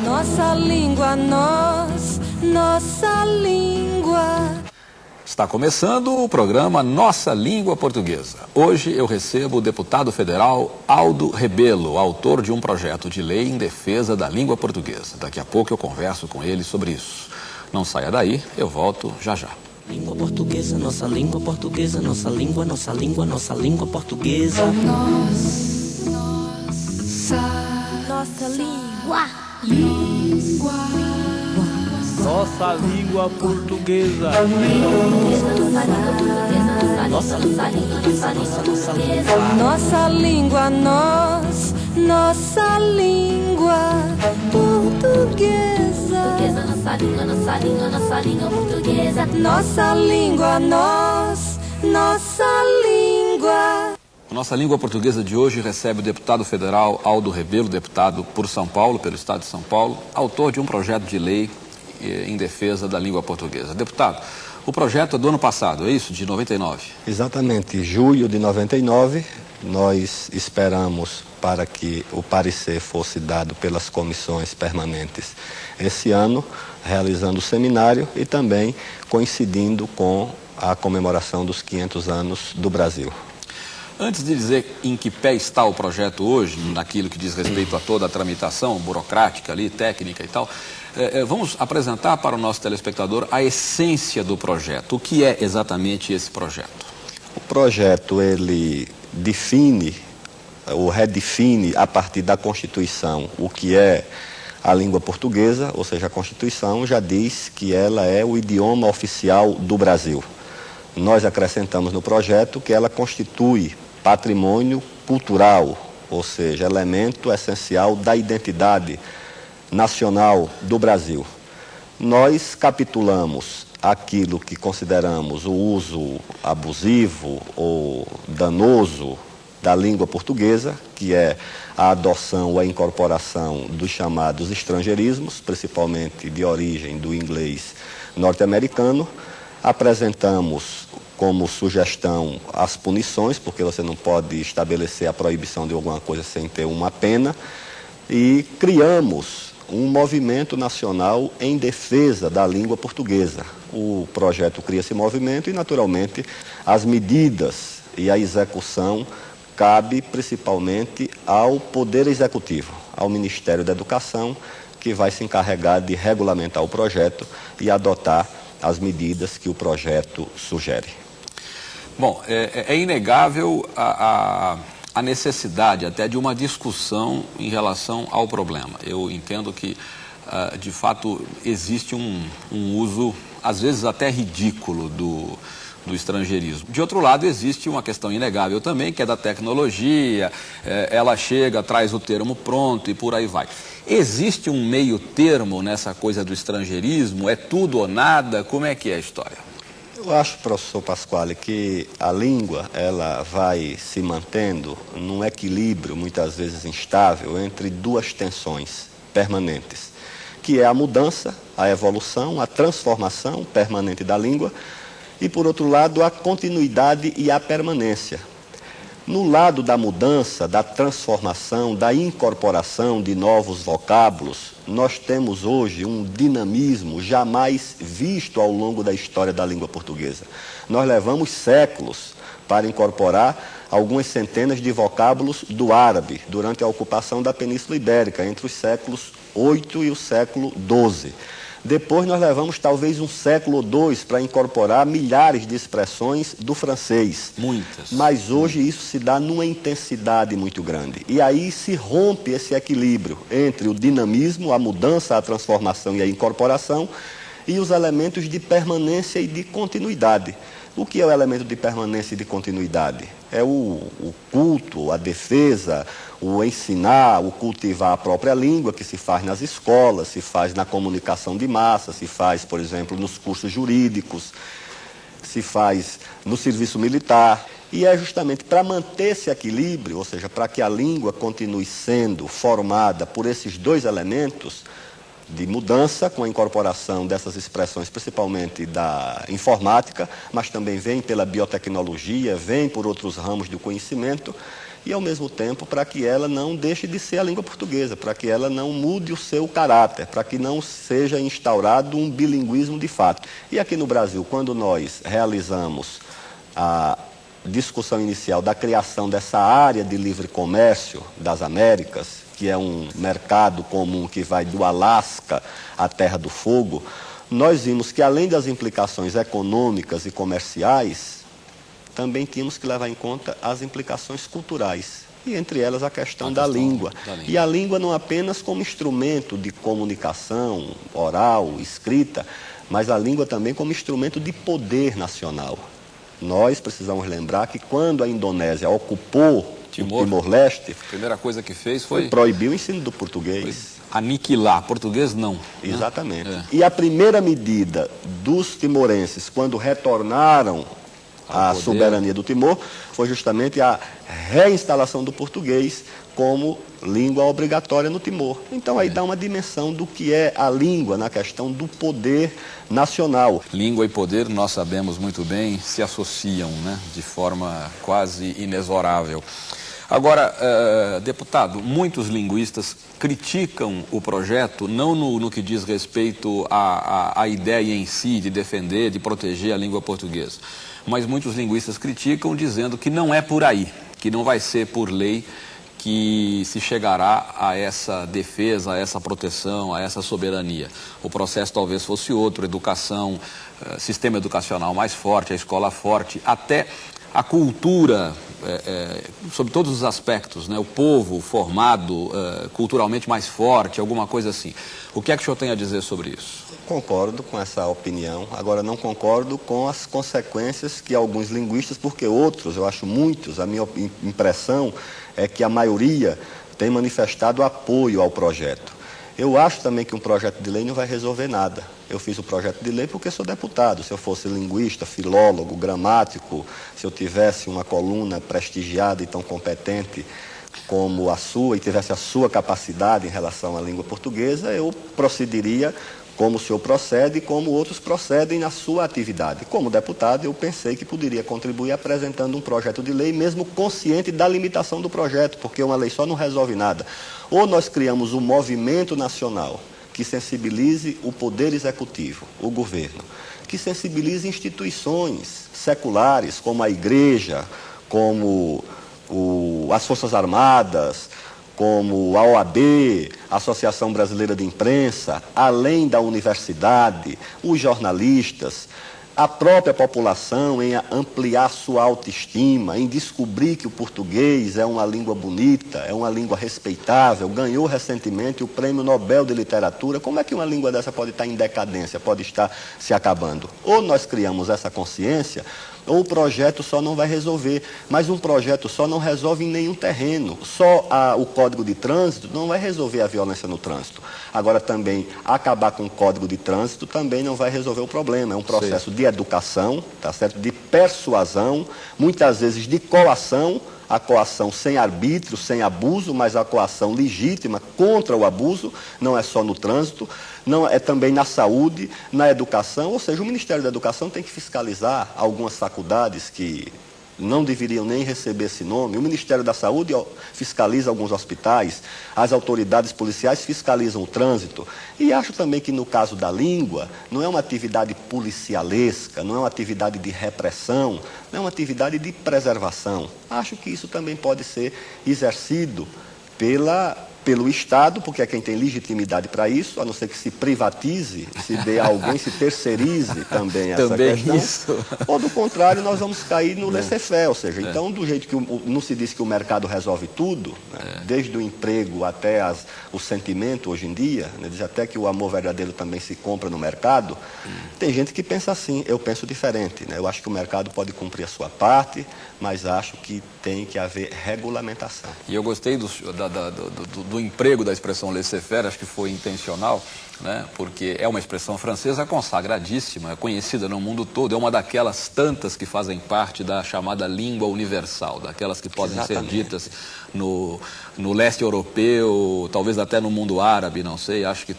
Nossa língua, nossa língua. Está começando o programa Nossa Língua Portuguesa. Hoje eu recebo o deputado federal Aldo Rebelo, autor de um projeto de lei em defesa da língua portuguesa. Daqui a pouco eu converso com ele sobre isso. Não saia daí, eu volto já já. Língua portuguesa, nossa língua portuguesa, nossa língua, nossa língua, nossa língua portuguesa. Nossa língua. Nossa língua portuguesa. Nossa língua, Nossa língua, nossa língua portuguesa. Nossa língua, nossa língua, nossa língua portuguesa. Nossa língua, nossa língua. A Nossa Língua Portuguesa de hoje recebe o deputado federal Aldo Rebelo, deputado por São Paulo, pelo estado de São Paulo, autor de um projeto de lei em defesa da língua portuguesa. Deputado, o projeto é do ano passado, é isso? De 99? Exatamente, julho de 99, nós esperamos para que o parecer fosse dado pelas comissões permanentes esse ano, realizando o seminário e também coincidindo com a comemoração dos 500 anos do Brasil. Antes de dizer em que pé está o projeto hoje, naquilo que diz respeito a toda a tramitação burocrática ali, técnica e tal, vamos apresentar para o nosso telespectador a essência do projeto. O que é exatamente esse projeto? O projeto, ele define, ou redefine a partir da Constituição o que é a língua portuguesa, ou seja, a Constituição já diz que ela é o idioma oficial do Brasil. Nós acrescentamos no projeto que ela constitui patrimônio cultural, ou seja, elemento essencial da identidade nacional do Brasil. Nós capitulamos aquilo que consideramos o uso abusivo ou danoso da língua portuguesa, que é a adoção ou a incorporação dos chamados estrangeirismos, principalmente de origem do inglês norte-americano. Apresentamos como sugestão as punições, porque você não pode estabelecer a proibição de alguma coisa sem ter uma pena, e criamos um movimento nacional em defesa da língua portuguesa. O projeto cria esse movimento e, naturalmente, as medidas e a execução cabe principalmente ao Poder Executivo, ao Ministério da Educação, que vai se encarregar de regulamentar o projeto e adotar as medidas que o projeto sugere. Bom, é inegável a necessidade até de uma discussão em relação ao problema. Eu entendo que, de fato, existe um uso, às vezes até ridículo, do estrangeirismo. De outro lado, existe uma questão inegável também, que é da tecnologia, ela chega, traz o termo pronto e por aí vai. Existe um meio termo nessa coisa do estrangeirismo? É tudo ou nada? Como é que é a história? Eu acho, professor Pasquale, que a língua ela vai se mantendo num equilíbrio, muitas vezes instável, entre duas tensões permanentes, que é a mudança, a evolução, a transformação permanente da língua, e, por outro lado, a continuidade e a permanência. No lado da mudança, da transformação, da incorporação de novos vocábulos, nós temos hoje um dinamismo jamais visto ao longo da história da língua portuguesa. Nós levamos séculos para incorporar algumas centenas de vocábulos do árabe durante a ocupação da Península Ibérica, entre os séculos VIII e o século XII. Depois nós levamos talvez um século ou dois para incorporar milhares de expressões do francês. Muitas. Mas hoje isso se dá numa intensidade muito grande. E aí se rompe esse equilíbrio entre o dinamismo, a mudança, a transformação e a incorporação e os elementos de permanência e de continuidade. O que é o elemento de permanência e de continuidade? É o culto, a defesa, o ensinar, o cultivar a própria língua, que se faz nas escolas, se faz na comunicação de massa, se faz, por exemplo, nos cursos jurídicos, se faz no serviço militar. E é justamente para manter esse equilíbrio, ou seja, para que a língua continue sendo formada por esses dois elementos, de mudança com a incorporação dessas expressões, principalmente da informática, mas também vem pela biotecnologia, vem por outros ramos do conhecimento, e, ao mesmo tempo, para que ela não deixe de ser a língua portuguesa, para que ela não mude o seu caráter, para que não seja instaurado um bilinguismo de fato. E aqui no Brasil, quando nós realizamos a discussão inicial da criação dessa área de livre comércio das Américas, que é um mercado comum que vai do Alasca à Terra do Fogo, nós vimos que, além das implicações econômicas e comerciais, também tínhamos que levar em conta as implicações culturais, e entre elas a questão da língua. E a língua não apenas como instrumento de comunicação oral, escrita, mas a língua também como instrumento de poder nacional. Nós precisamos lembrar que quando a Indonésia ocupou o Timor-Leste, a primeira coisa que fez foi proibir o ensino do português. Aniquilar. Português não. Exatamente. E a primeira medida dos timorenses, quando retornaram à soberania do Timor, foi justamente a reinstalação do português como língua obrigatória no Timor. Então aí dá uma dimensão do que é a língua na questão do poder nacional. Língua e poder, nós sabemos muito bem, se associam, né, de forma quase inexorável. Agora, deputado, muitos linguistas criticam o projeto, não no que diz respeito à ideia em si de defender, de proteger a língua portuguesa, mas muitos linguistas criticam dizendo que não é por aí, que não vai ser por lei que se chegará a essa defesa, a essa proteção, a essa soberania. O processo talvez fosse outro, educação, sistema educacional mais forte, a escola forte, até a cultura, sob todos os aspectos, né? O povo formado, culturalmente mais forte, alguma coisa assim. O que é que o senhor tem a dizer sobre isso? Concordo com essa opinião, agora não concordo com as consequências que alguns linguistas, porque outros, eu acho muitos, a minha impressão é que a maioria tem manifestado apoio ao projeto. Eu acho também que um projeto de lei não vai resolver nada. Eu fiz o projeto de lei porque sou deputado. Se eu fosse linguista, filólogo, gramático, se eu tivesse uma coluna prestigiada e tão competente como a sua e tivesse a sua capacidade em relação à língua portuguesa, eu procederia como o senhor procede e como outros procedem na sua atividade. Como deputado, eu pensei que poderia contribuir apresentando um projeto de lei, mesmo consciente da limitação do projeto, porque uma lei só não resolve nada. Ou nós criamos um movimento nacional que sensibilize o poder executivo, o governo, que sensibilize instituições seculares, como a igreja, como as Forças Armadas, como a OAB, a Associação Brasileira de Imprensa, além da universidade, os jornalistas, a própria população em ampliar sua autoestima, em descobrir que o português é uma língua bonita, é uma língua respeitável, ganhou recentemente o Prêmio Nobel de Literatura. Como é que uma língua dessa pode estar em decadência, pode estar se acabando? Ou nós criamos essa consciência, ou o projeto só não vai resolver. Mas um projeto só não resolve em nenhum terreno. Só o Código de Trânsito não vai resolver a violência no trânsito. Agora também, acabar com o Código de Trânsito também não vai resolver o problema. É um processo de educação, tá certo? De persuasão, muitas vezes de coação, a coação sem arbítrio, sem abuso, mas a coação legítima contra o abuso, não é só no trânsito, não é também na saúde, na educação, ou seja, o Ministério da Educação tem que fiscalizar algumas faculdades que não deveriam nem receber esse nome. O Ministério da Saúde fiscaliza alguns hospitais, as autoridades policiais fiscalizam o trânsito. E acho também que no caso da língua, não é uma atividade policialesca, não é uma atividade de repressão, não é uma atividade de preservação. Acho que isso também pode ser exercido pelo Estado, porque é quem tem legitimidade para isso, a não ser que se privatize, se dê a alguém, se terceirize também essa questão. Isso. Ou do contrário, nós vamos cair no laissez-faire, ou seja, então do jeito que não se diz que o mercado resolve tudo, né, desde o emprego até o sentimento hoje em dia, né, diz até que o amor verdadeiro também se compra no mercado, tem gente que pensa assim, eu penso diferente, né, eu acho que o mercado pode cumprir a sua parte, mas acho que tem que haver regulamentação. E eu gostei do emprego da expressão laissez-faire, acho que foi intencional, né? Porque é uma expressão francesa consagradíssima, é conhecida no mundo todo, é uma daquelas tantas que fazem parte da chamada língua universal, daquelas que podem ser ditas no leste europeu, talvez até no mundo árabe, não sei, acho que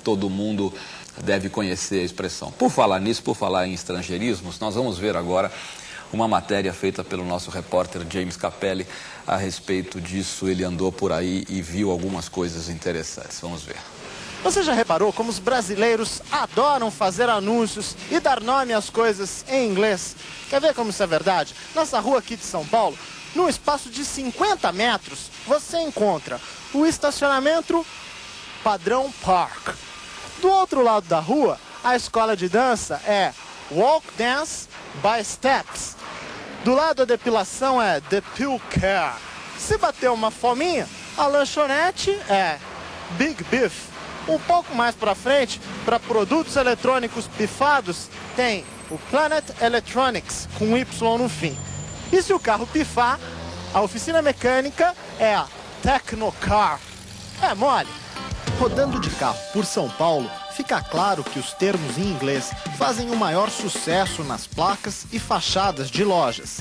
todo mundo deve conhecer a expressão. Por falar nisso, por falar em estrangeirismos, nós vamos ver agora uma matéria feita pelo nosso repórter James Capelli a respeito disso. Ele andou por aí e viu algumas coisas interessantes. Vamos ver. Você já reparou como os brasileiros adoram fazer anúncios e dar nome às coisas em inglês? Quer ver como isso é verdade? Nessa rua aqui de São Paulo, num espaço de 50 metros, você encontra o estacionamento padrão Park. Do outro lado da rua, a escola de dança é Walk Dance by Steps. Do lado da depilação é The Pill Care. Se bater uma fominha, a lanchonete é Big Beef. Um pouco mais para frente, para produtos eletrônicos pifados, tem o Planet Electronics, com Y no fim. E se o carro pifar, a oficina mecânica é a Tecnocar. É mole. Rodando de carro por São Paulo, fica claro que os termos em inglês fazem o maior sucesso nas placas e fachadas de lojas.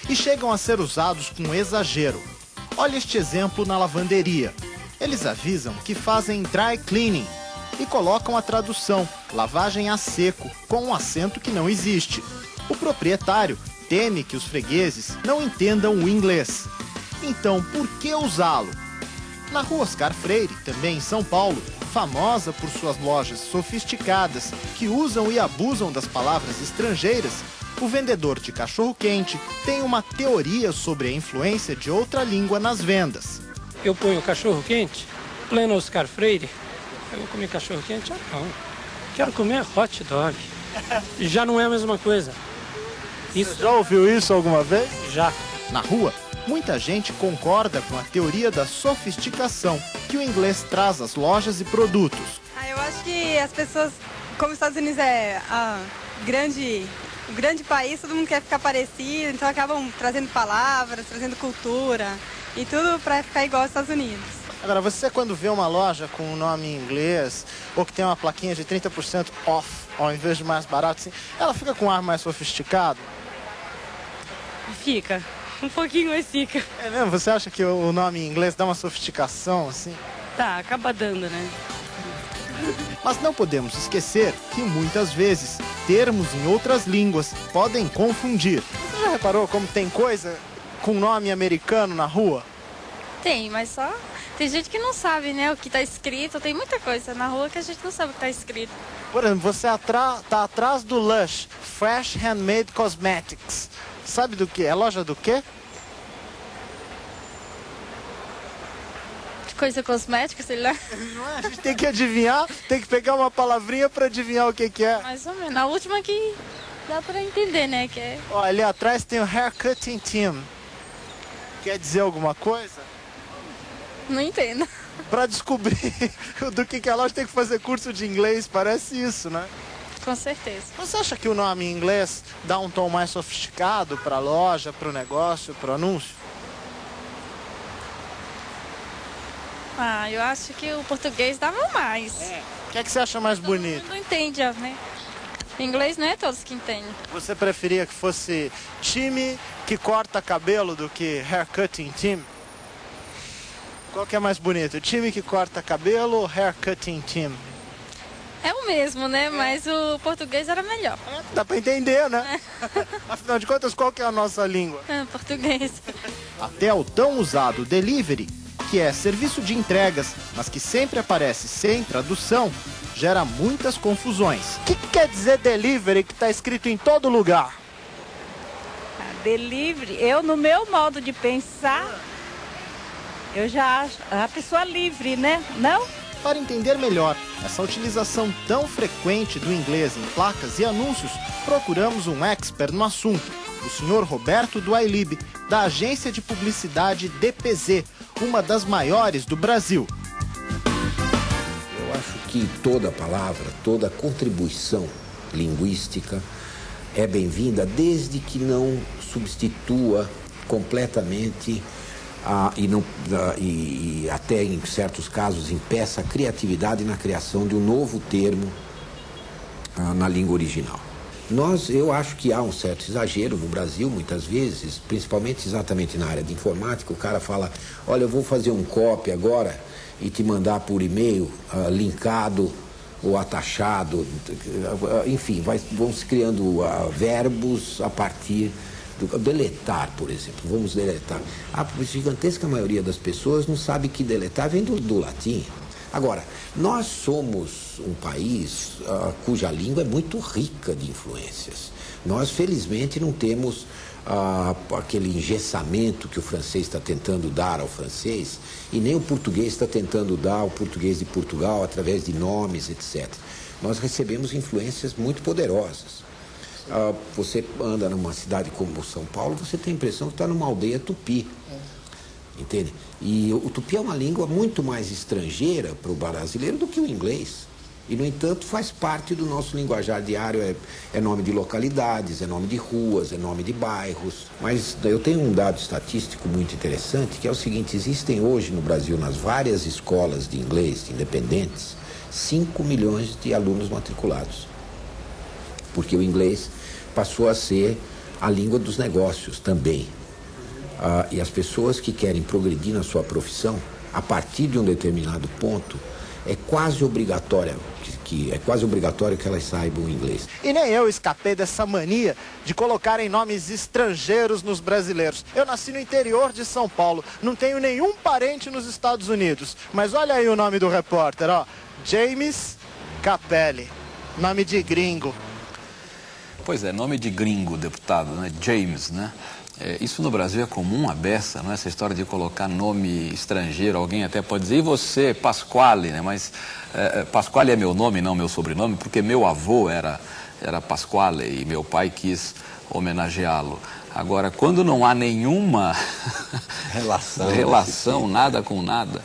E chegam a ser usados com exagero. Olha este exemplo na lavanderia. Eles avisam que fazem dry cleaning e colocam a tradução, lavagem a seco, com um acento que não existe. O proprietário teme que os fregueses não entendam o inglês. Então, por que usá-lo? Na rua Oscar Freire, também em São Paulo, famosa por suas lojas sofisticadas que usam e abusam das palavras estrangeiras, o vendedor de cachorro-quente tem uma teoria sobre a influência de outra língua nas vendas. Eu ponho cachorro quente, pleno Oscar Freire. Eu vou comer cachorro quente? Ah, não. Quero comer hot dog. Já não é a mesma coisa. Isso... Você já ouviu isso alguma vez? Já. Na rua, muita gente concorda com a teoria da sofisticação que o inglês traz às lojas e produtos. Eu acho que as pessoas, como os Estados Unidos é o grande país, todo mundo quer ficar parecido, então acabam trazendo palavras, trazendo cultura. E tudo para ficar igual aos Estados Unidos. Agora, você quando vê uma loja com um nome em inglês, ou que tem uma plaquinha de 30% off, ao invés de mais barato, assim, ela fica com um ar mais sofisticado? Fica. Um pouquinho mais fica. É mesmo? Você acha que o nome em inglês dá uma sofisticação, assim? Tá, acaba dando, né? Mas não podemos esquecer que, muitas vezes, termos em outras línguas podem confundir. Você já reparou como tem coisa com nome americano na rua? Tem, mas só... Tem gente que não sabe, né, o que tá escrito. Tem muita coisa na rua que a gente não sabe o que tá escrito. Por exemplo, você tá atrás do Lush, Fresh Handmade Cosmetics. Sabe do que? É loja do quê? Coisa cosmética, sei lá. Não é? A gente tem que adivinhar, tem que pegar uma palavrinha para adivinhar o que é. Mais ou menos. A última que dá para entender, né, que é... Ó, ali atrás tem o Haircutting Team. Quer dizer alguma coisa? Não entendo. Para descobrir do que é a loja, tem que fazer curso de inglês, parece isso, né? Com certeza. Você acha que o nome em inglês dá um tom mais sofisticado para a loja, para o negócio, para o anúncio? Eu acho que o português dava mais. O que é que você acha mais bonito? Não entende, né? Inglês não é todos que entendem. Você preferia que fosse time que corta cabelo do que haircutting team? Qual que é mais bonito? Time que corta cabelo ou haircutting team? É o mesmo, né? Mas o português era melhor. Dá pra entender, né? Afinal de contas, qual que é a nossa língua? Português. Até o tão usado delivery, que é serviço de entregas, mas que sempre aparece sem tradução, gera muitas confusões. O que quer dizer delivery que está escrito em todo lugar? Delivery, no meu modo de pensar, eu já acho a pessoa livre, né? Não? Para entender melhor essa utilização tão frequente do inglês em placas e anúncios, procuramos um expert no assunto, o senhor Roberto Duailib, da agência de publicidade DPZ, uma das maiores do Brasil. Eu acho que toda palavra, toda contribuição linguística é bem-vinda, desde que não substitua completamente e até em certos casos impeça a criatividade na criação de um novo termo na língua original. Eu acho que há um certo exagero no Brasil, muitas vezes, principalmente exatamente na área de informática. O cara fala, olha, eu vou fazer um copy agora e te mandar por e-mail linkado ou atachado, enfim, vão se criando verbos a partir Deletar, por exemplo, vamos deletar. A gigantesca maioria das pessoas não sabe que deletar vem do latim. Agora, nós somos um país cuja língua é muito rica de influências. Nós, felizmente, não temos aquele engessamento que o francês está tentando dar ao francês e nem o português está tentando dar ao português de Portugal através de nomes, etc. Nós recebemos influências muito poderosas. Você anda numa cidade como São Paulo, você tem a impressão que está numa aldeia tupi. Entende? E o tupi é uma língua muito mais estrangeira para o brasileiro do que o inglês. E, no entanto, faz parte do nosso linguajar diário, é nome de localidades, é nome de ruas, é nome de bairros. Mas eu tenho um dado estatístico muito interessante, que é o seguinte: existem hoje no Brasil, nas várias escolas de inglês independentes, 5 milhões de alunos matriculados. Porque o inglês passou a ser a língua dos negócios também. E as pessoas que querem progredir na sua profissão, a partir de um determinado ponto, é quase obrigatório que elas saibam inglês. E nem eu escapei dessa mania de colocarem nomes estrangeiros nos brasileiros. Eu nasci no interior de São Paulo, não tenho nenhum parente nos Estados Unidos. Mas olha aí o nome do repórter, ó. James Capelli, nome de gringo. Pois é, nome de gringo, deputado, né? James, né? Isso no Brasil é comum, a beça, não é? Essa história de colocar nome estrangeiro. Alguém até pode dizer, e você, Pasquale, né? Mas Pasquale é meu nome, não meu sobrenome, porque meu avô era Pasquale e meu pai quis homenageá-lo. Agora, quando não há nenhuma relação, nada com nada,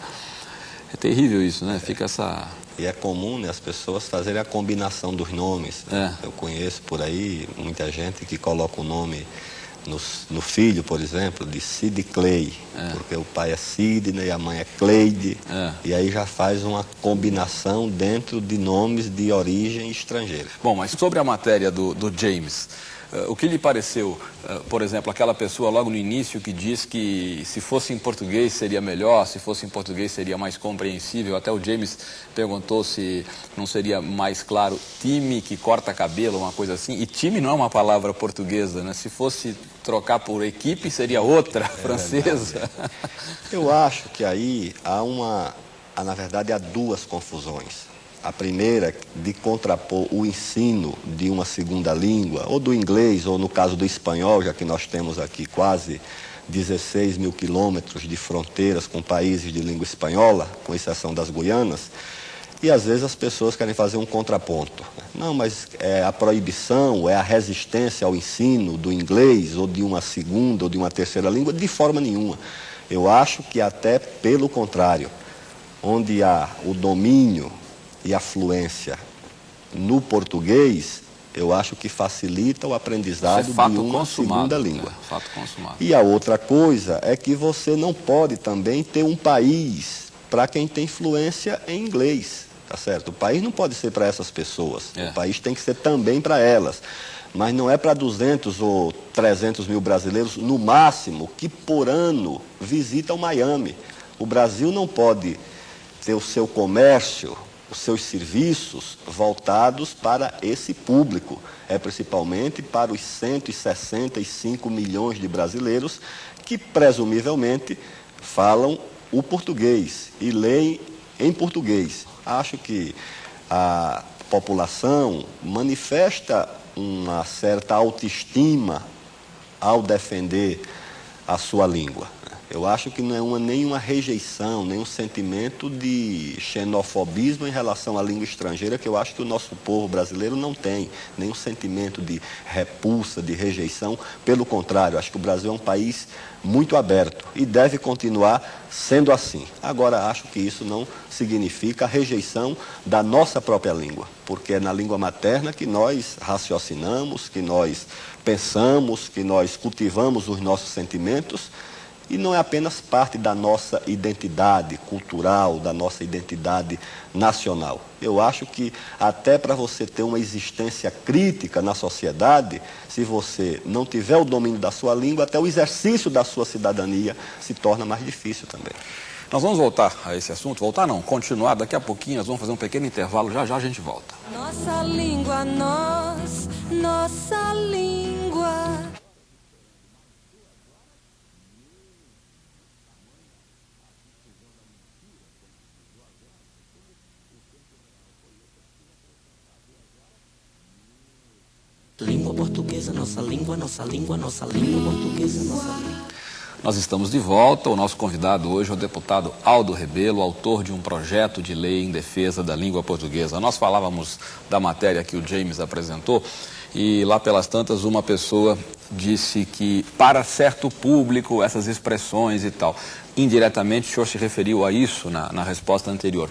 é terrível isso, né? Fica essa... E é comum, né, as pessoas fazerem a combinação dos nomes. Né? Eu conheço por aí muita gente que coloca o nome no filho, por exemplo, de Sid Clay, porque o pai é Sidney, a mãe é Cleide, e aí já faz uma combinação dentro de nomes de origem estrangeira. Bom, mas sobre a matéria do James, o que lhe pareceu, por exemplo, aquela pessoa logo no início que diz que se fosse em português seria melhor, se fosse em português seria mais compreensível, até o James perguntou se não seria mais claro time que corta cabelo, uma coisa assim, e time não é uma palavra portuguesa, né? Se fosse trocar por equipe seria outra, francesa. Eu acho que aí na verdade há duas confusões. A primeira, de contrapor o ensino de uma segunda língua, ou do inglês, ou no caso do espanhol, já que nós temos aqui quase 16 mil quilômetros de fronteiras com países de língua espanhola, com exceção das Guianas, e às vezes as pessoas querem fazer um contraponto. Não, mas é a proibição, é a resistência ao ensino do inglês, ou de uma segunda, ou de uma terceira língua, de forma nenhuma. Eu acho que até pelo contrário, onde há o domínio e a fluência no português, eu acho que facilita o aprendizado de uma segunda língua. Fato consumado. E a outra coisa é que você não pode também ter um país para quem tem fluência em inglês, tá certo? O país não pode ser para essas pessoas, o país tem que ser também para elas. Mas não é para 200 ou 300 mil brasileiros, no máximo, que por ano visitam Miami. O Brasil não pode ter o seu comércio, os seus serviços voltados para esse público. É principalmente para os 165 milhões de brasileiros que, presumivelmente, falam o português e leem em português. Acho que a população manifesta uma certa autoestima ao defender a sua língua. Eu acho que não é nenhuma rejeição, nenhum sentimento de xenofobismo em relação à língua estrangeira, que eu acho que o nosso povo brasileiro não tem nenhum sentimento de repulsa, de rejeição. Pelo contrário, acho que o Brasil é um país muito aberto e deve continuar sendo assim. Agora, acho que isso não significa a rejeição da nossa própria língua, porque é na língua materna que nós raciocinamos, que nós pensamos, que nós cultivamos os nossos sentimentos. E não é apenas parte da nossa identidade cultural, da nossa identidade nacional. Eu acho que até para você ter uma existência crítica na sociedade, se você não tiver o domínio da sua língua, até o exercício da sua cidadania se torna mais difícil também. Nós vamos voltar a esse assunto, continuar daqui a pouquinho, nós vamos fazer um pequeno intervalo, já já a gente volta. Nossa língua, nossa língua. Língua portuguesa, nossa língua, nossa língua, nossa língua portuguesa, nossa língua. Nós estamos de volta. O nosso convidado hoje é o deputado Aldo Rebelo, autor de um projeto de lei em defesa da língua portuguesa. Nós falávamos da matéria que o James apresentou e lá pelas tantas uma pessoa disse que para certo público essas expressões e tal. Indiretamente o senhor se referiu a isso na resposta anterior.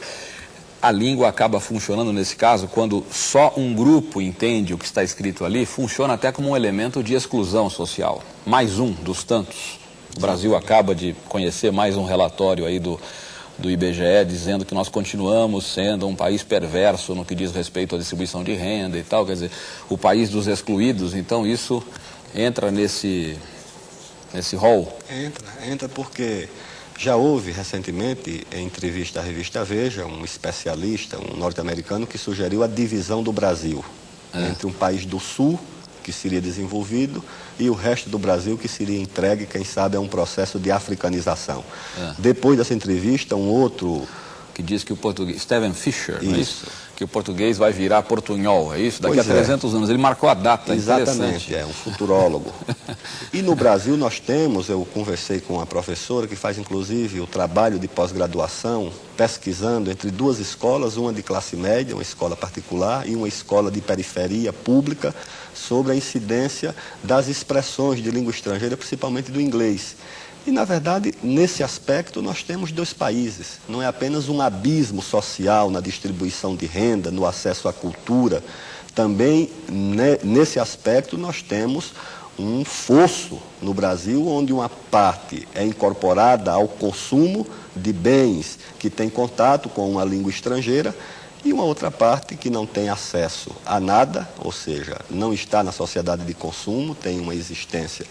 A língua acaba funcionando nesse caso quando só um grupo entende o que está escrito ali, funciona até como um elemento de exclusão social. Mais um dos tantos. O Brasil acaba de conhecer mais um relatório aí do IBGE dizendo que nós continuamos sendo um país perverso no que diz respeito à distribuição de renda e tal, quer dizer, o país dos excluídos. Então isso entra nesse rol? Entra porque já houve recentemente, em entrevista à revista Veja, um especialista, um norte-americano, que sugeriu a divisão do Brasil entre um país do sul, que seria desenvolvido, e o resto do Brasil que seria entregue, quem sabe, a um processo de africanização. Depois dessa entrevista, um outro... Que diz que o português... Stephen Fisher, não é isso? Que o português vai virar portunhol, é isso? Daqui a 300 anos. Ele marcou a data. Exatamente, é um futurólogo. E no Brasil nós temos, eu conversei com uma professora que faz inclusive o trabalho de pós-graduação, pesquisando entre duas escolas, uma de classe média, uma escola particular, e uma escola de periferia pública, sobre a incidência das expressões de língua estrangeira, principalmente do inglês. E, na verdade, nesse aspecto, nós temos dois países. Não é apenas um abismo social na distribuição de renda, no acesso à cultura. Também, nesse aspecto, nós temos um fosso no Brasil, onde uma parte é incorporada ao consumo de bens que tem contato com uma língua estrangeira, e uma outra parte que não tem acesso a nada, ou seja, não está na sociedade de consumo, tem uma existência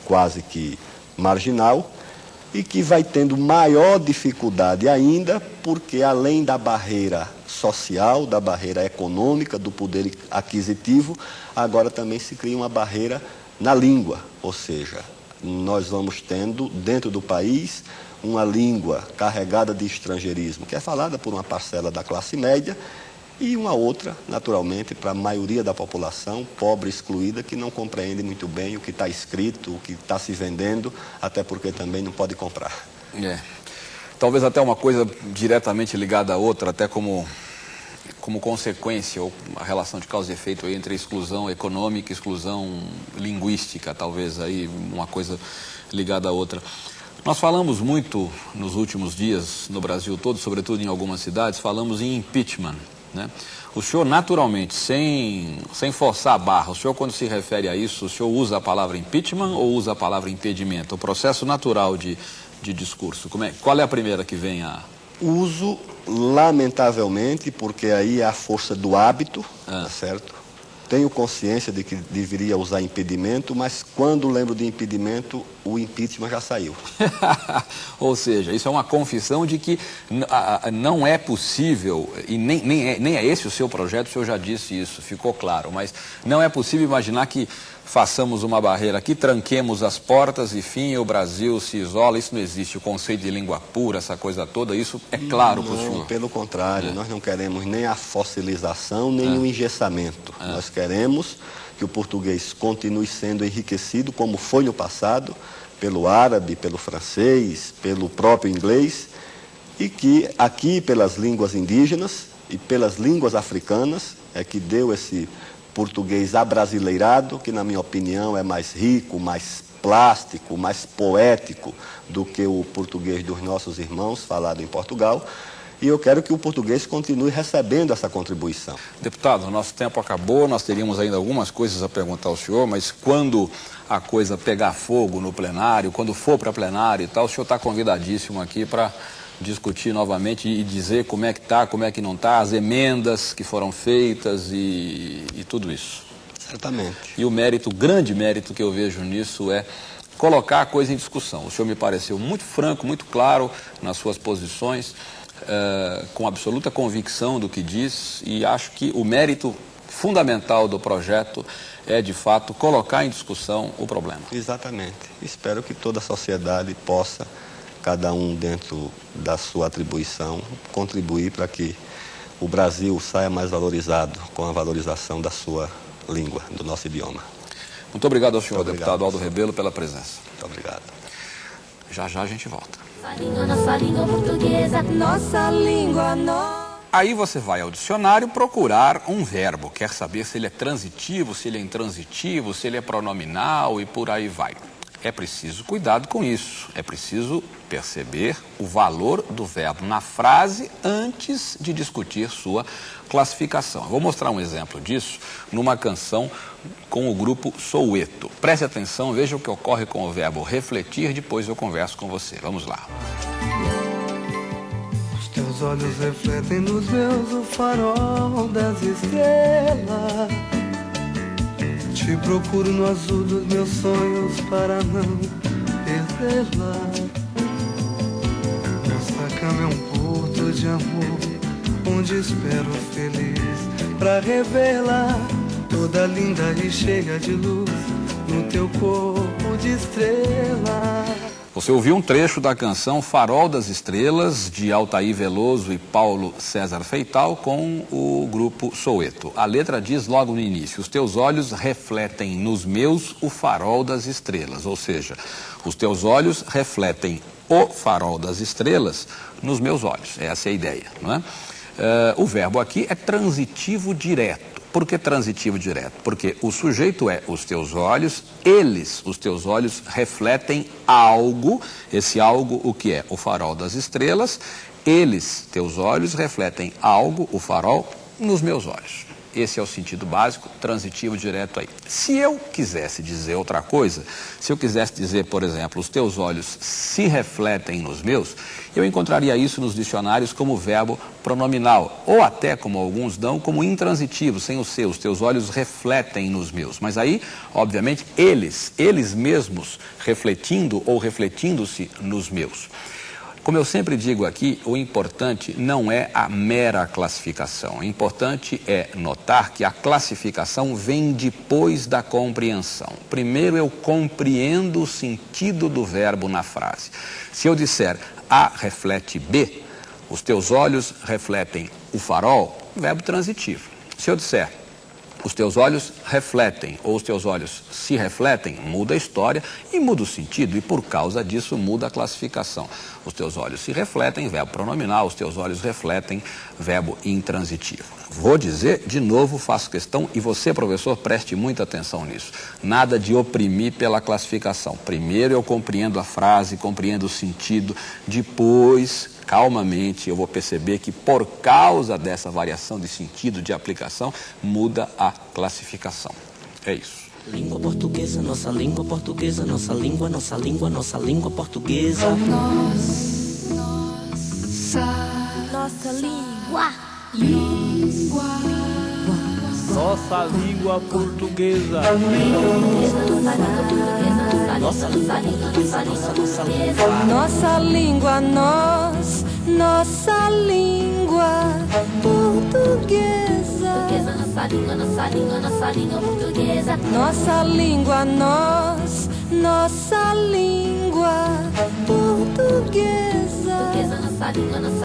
quase que marginal, e que vai tendo maior dificuldade ainda, porque além da barreira social, da barreira econômica, do poder aquisitivo, agora também se cria uma barreira na língua, ou seja, nós vamos tendo dentro do país uma língua carregada de estrangeirismo, que é falada por uma parcela da classe média, e uma outra, naturalmente, para a maioria da população, pobre, excluída, que não compreende muito bem o que está escrito, o que está se vendendo, até porque também não pode comprar. Talvez até uma coisa diretamente ligada à outra, até como consequência, ou a relação de causa e efeito aí entre exclusão econômica e exclusão linguística, talvez aí uma coisa ligada à outra. Nós falamos muito nos últimos dias no Brasil todo, sobretudo em algumas cidades, falamos em impeachment, né? O senhor, naturalmente, sem forçar a barra, o senhor, quando se refere a isso, o senhor usa a palavra impeachment ou usa a palavra impedimento? O processo natural de discurso, qual é a primeira que vem a... Uso, lamentavelmente, porque aí é a força do hábito, tá certo? Tenho consciência de que deveria usar impedimento, mas quando lembro de impedimento, o impeachment já saiu. Ou seja, isso é uma confissão de que não é possível, e nem é esse o seu projeto, o senhor já disse isso, ficou claro, mas não é possível imaginar que façamos uma barreira aqui, tranquemos as portas e fim, o Brasil se isola. Isso não existe, o conceito de língua pura, essa coisa toda, isso é claro para o senhor. Pelo contrário, nós não queremos nem a fossilização, nem o engessamento. Nós queremos que o português continue sendo enriquecido, como foi no passado, pelo árabe, pelo francês, pelo próprio inglês, e que aqui, pelas línguas indígenas e pelas línguas africanas, é que deu esse português abrasileirado, que na minha opinião é mais rico, mais plástico, mais poético do que o português dos nossos irmãos falado em Portugal. E eu quero que o português continue recebendo essa contribuição. Deputado, nosso tempo acabou, nós teríamos ainda algumas coisas a perguntar ao senhor, mas quando a coisa pegar fogo no plenário, quando for para plenário e tal, o senhor está convidadíssimo aqui para discutir novamente e dizer como é que está, como é que não está, as emendas que foram feitas e tudo isso. Certamente. E o mérito, o grande mérito que eu vejo nisso é colocar a coisa em discussão. O senhor me pareceu muito franco, muito claro nas suas posições, com absoluta convicção do que diz, e acho que o mérito fundamental do projeto é, de fato, colocar em discussão o problema. Exatamente. Espero que toda a sociedade possa, cada um dentro da sua atribuição, contribuir para que o Brasil saia mais valorizado com a valorização da sua língua, do nosso idioma. Muito obrigado ao senhor, Muito obrigado, deputado Aldo Rebelo, pela presença. Muito obrigado. Já já a gente volta. Nossa língua portuguesa. Nossa língua, Aí você vai ao dicionário procurar um verbo. Quer saber se ele é transitivo, se ele é intransitivo, se ele é pronominal e por aí vai. É preciso cuidado com isso. É preciso perceber o valor do verbo na frase antes de discutir sua classificação. Eu vou mostrar um exemplo disso numa canção com o grupo Soweto. Preste atenção, veja o que ocorre com o verbo refletir, depois eu converso com você. Vamos lá. Os teus olhos refletem nos meus o farol das estrelas. Te procuro no azul dos meus sonhos para não perdê-la. Nossa cama é um porto de amor, onde espero feliz pra revê-la, toda linda e cheia de luz no teu corpo de estrela. Você ouviu um trecho da canção Farol das Estrelas, de Altair Veloso e Paulo César Feital, com o grupo Soweto. A letra diz logo no início: os teus olhos refletem nos meus o farol das estrelas. Ou seja, os teus olhos refletem o farol das estrelas nos meus olhos. Essa é a ideia, não é? O verbo aqui é transitivo direto. Por que transitivo direto? Porque o sujeito é os teus olhos, os teus olhos, refletem algo. Esse algo, o que é? O farol das estrelas. Teus olhos, refletem algo, o farol, nos meus olhos. Esse é o sentido básico, transitivo direto aí. Se eu quisesse dizer outra coisa, se eu quisesse dizer, por exemplo, os teus olhos se refletem nos meus, eu encontraria isso nos dicionários como verbo pronominal, ou até, como alguns dão, como intransitivo, sem o seu. Os teus olhos refletem nos meus. Mas aí, obviamente, eles mesmos refletindo ou refletindo-se nos meus. Como eu sempre digo aqui, o importante não é a mera classificação. O importante é notar que a classificação vem depois da compreensão. Primeiro eu compreendo o sentido do verbo na frase. Se eu disser A reflete B, os teus olhos refletem o farol, verbo transitivo. Se eu disser os teus olhos refletem, ou os teus olhos se refletem, muda a história e muda o sentido, e por causa disso muda a classificação. Os teus olhos se refletem, verbo pronominal, os teus olhos refletem, verbo intransitivo. Vou dizer de novo, faço questão, e você, professor, preste muita atenção nisso. Nada de oprimir pela classificação. Primeiro eu compreendo a frase, compreendo o sentido, depois, calmamente, eu vou perceber que por causa dessa variação de sentido, de aplicação, muda a classificação. É isso. Língua portuguesa, nossa língua portuguesa, nossa língua, nossa língua, nossa língua portuguesa. Nossa língua. Nossa língua portuguesa. Nossa língua, nossa língua portuguesa. Nossa língua portuguesa. Nossa língua, nossa língua portuguesa. Nossa língua,